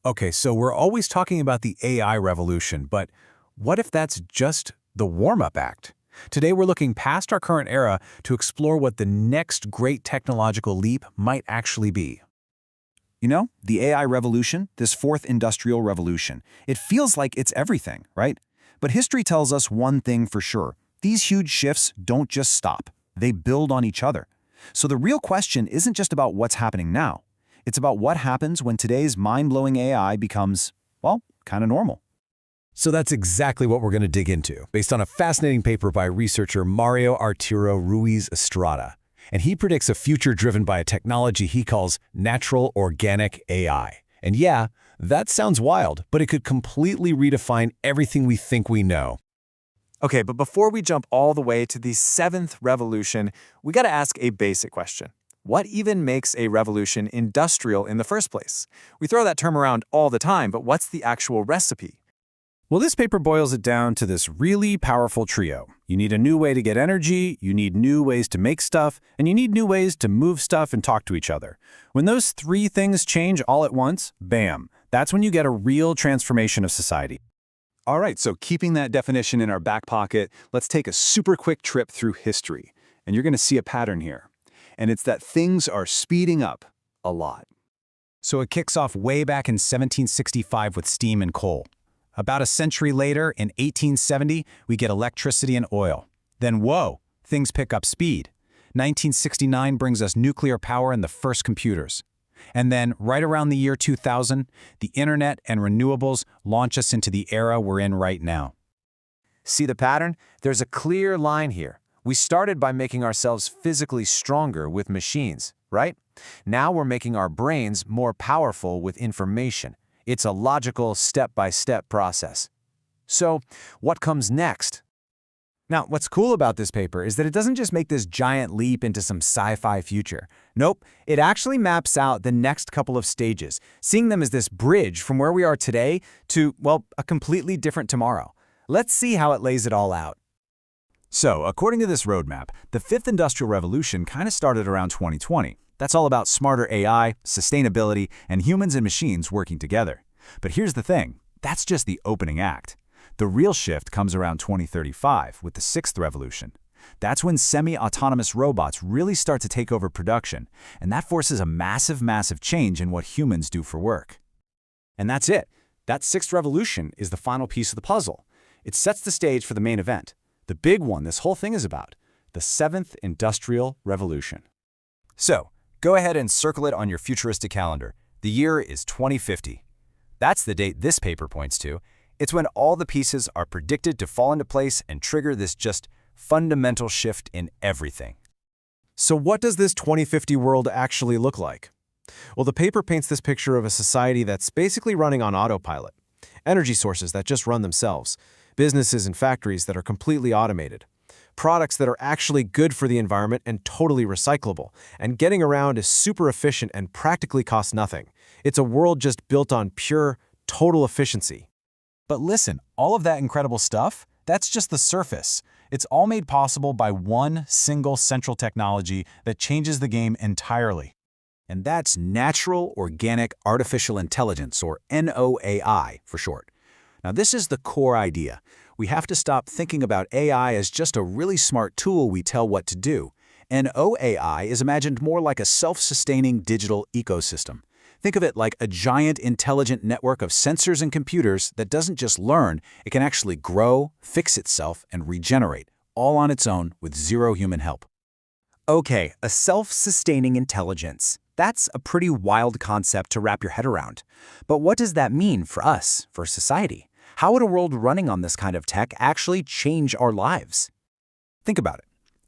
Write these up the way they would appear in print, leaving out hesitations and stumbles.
Okay, so we're always talking about the AI revolution, but what if that's just the warm-up act? Today we're looking past our current era to explore what the next great technological leap might actually be. You know, the AI revolution, this fourth industrial revolution, it feels like it's everything, right? But history tells us one thing for sure. These huge shifts don't just stop. They build on each other. So the real question isn't just about what's happening now. It's about what happens when today's mind-blowing AI becomes, well, kind of normal. So that's exactly what we're going to dig into, based on a fascinating paper by researcher Mario Arturo Ruiz Estrada. And he predicts a future driven by a technology he calls natural organic AI. And yeah, that sounds wild, but it could completely redefine everything we think we know. Okay, but before we jump all the way to the seventh revolution, we got to ask a basic question. What even makes a revolution industrial in the first place? We throw that term around all the time, but what's the actual recipe? Well, this paper boils it down to this really powerful trio. You need a new way to get energy, you need new ways to make stuff, and you need new ways to move stuff and talk to each other. When those three things change all at once, bam, that's when you get a real transformation of society. All right, so keeping that definition in our back pocket, let's take a super quick trip through history. And you're going to see a pattern here. And it's that things are speeding up a lot. So it kicks off way back in 1765 with steam and coal. About a century later, in 1870, we get electricity and oil. Then, whoa, things pick up speed. 1969 brings us nuclear power and the first computers. And then, right around the year 2000, the internet and renewables launch us into the era we're in right now. See the pattern? There's a clear line here. We started by making ourselves physically stronger with machines, right? Now we're making our brains more powerful with information. It's a logical, step-by-step process. So, what comes next? Now, what's cool about this paper is that it doesn't just make this giant leap into some sci-fi future. Nope, it actually maps out the next couple of stages, seeing them as this bridge from where we are today to, well, a completely different tomorrow. Let's see how it lays it all out. So, according to this roadmap, the fifth industrial revolution kind of started around 2020. That's all about smarter AI, sustainability, and humans and machines working together. But here's the thing, that's just the opening act. The real shift comes around 2035 with the sixth revolution. That's when semi-autonomous robots really start to take over production, and that forces a massive change in what humans do for work. And that's it. That sixth revolution is the final piece of the puzzle. It sets the stage for the main event, the big one this whole thing is about, the seventh industrial revolution. So, go ahead and circle it on your futuristic calendar. The year is 2050. That's the date this paper points to. It's when all the pieces are predicted to fall into place and trigger this just fundamental shift in everything. So what does this 2050 world actually look like? Well, the paper paints this picture of a society that's basically running on autopilot. Energy sources that just run themselves. Businesses and factories that are completely automated. Products that are actually good for the environment and totally recyclable. And getting around is super efficient and practically costs nothing. It's a world just built on pure, total efficiency. But listen, all of that incredible stuff, that's just the surface. It's all made possible by one single central technology that changes the game entirely. And that's Natural Organic Artificial Intelligence, or NOAI for short. Now, this is the core idea. We have to stop thinking about AI as just a really smart tool we tell what to do. NOAI is imagined more like a self-sustaining digital ecosystem. Think of it like a giant intelligent network of sensors and computers that doesn't just learn, it can actually grow, fix itself, and regenerate, all on its own with zero human help. Okay, a self-sustaining intelligence. That's a pretty wild concept to wrap your head around. But what does that mean for us, for society? How would a world running on this kind of tech actually change our lives? Think about it.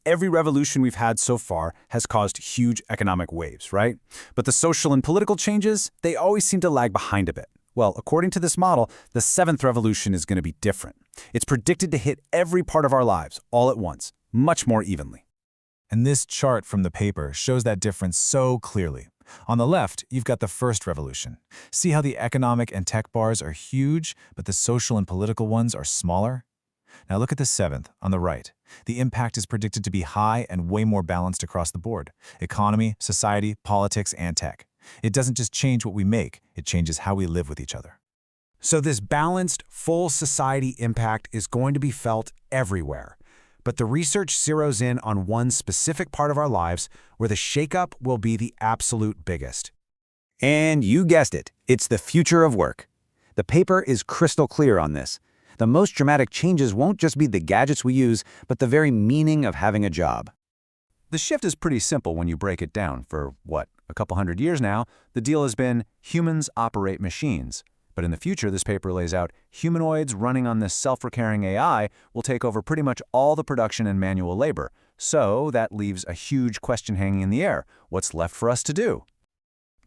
Every revolution we've had so far has caused huge economic waves, right? But the social and political changes, they always seem to lag behind a bit. Well, according to this model, the seventh revolution is going to be different. It's predicted to hit every part of our lives all at once, much more evenly. And this chart from the paper shows that difference so clearly. On the left, you've got the first revolution. See how the economic and tech bars are huge, but the social and political ones are smaller? Now look at the seventh, on the right. The impact is predicted to be high and way more balanced across the board. Economy, society, politics, and tech. It doesn't just change what we make, it changes how we live with each other. So this balanced, full society impact is going to be felt everywhere. But the research zeroes in on one specific part of our lives where the shakeup will be the absolute biggest. And you guessed it, it's the future of work. The paper is crystal clear on this. The most dramatic changes won't just be the gadgets we use, but the very meaning of having a job. The shift is pretty simple when you break it down. For, a couple hundred years now, the deal has been humans operate machines. But in the future, this paper lays out humanoids running on this self-recurring AI will take over pretty much all the production and manual labor. So that leaves a huge question hanging in the air. What's left for us to do?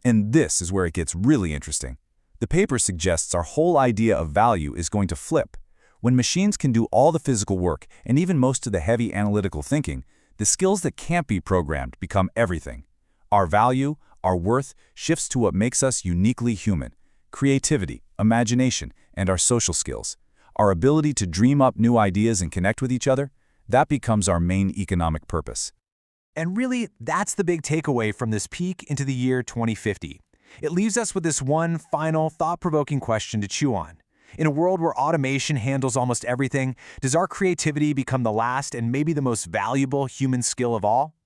And this is where it gets really interesting. The paper suggests our whole idea of value is going to flip. When machines can do all the physical work and even most of the heavy analytical thinking, the skills that can't be programmed become everything. Our value, our worth, shifts to what makes us uniquely human: creativity, imagination, and our social skills. Our ability to dream up new ideas and connect with each other, that becomes our main economic purpose. And really, that's the big takeaway from this peek into the year 2050. It leaves us with this one final, thought-provoking question to chew on. In a world where automation handles almost everything, does our creativity become the last and maybe the most valuable human skill of all?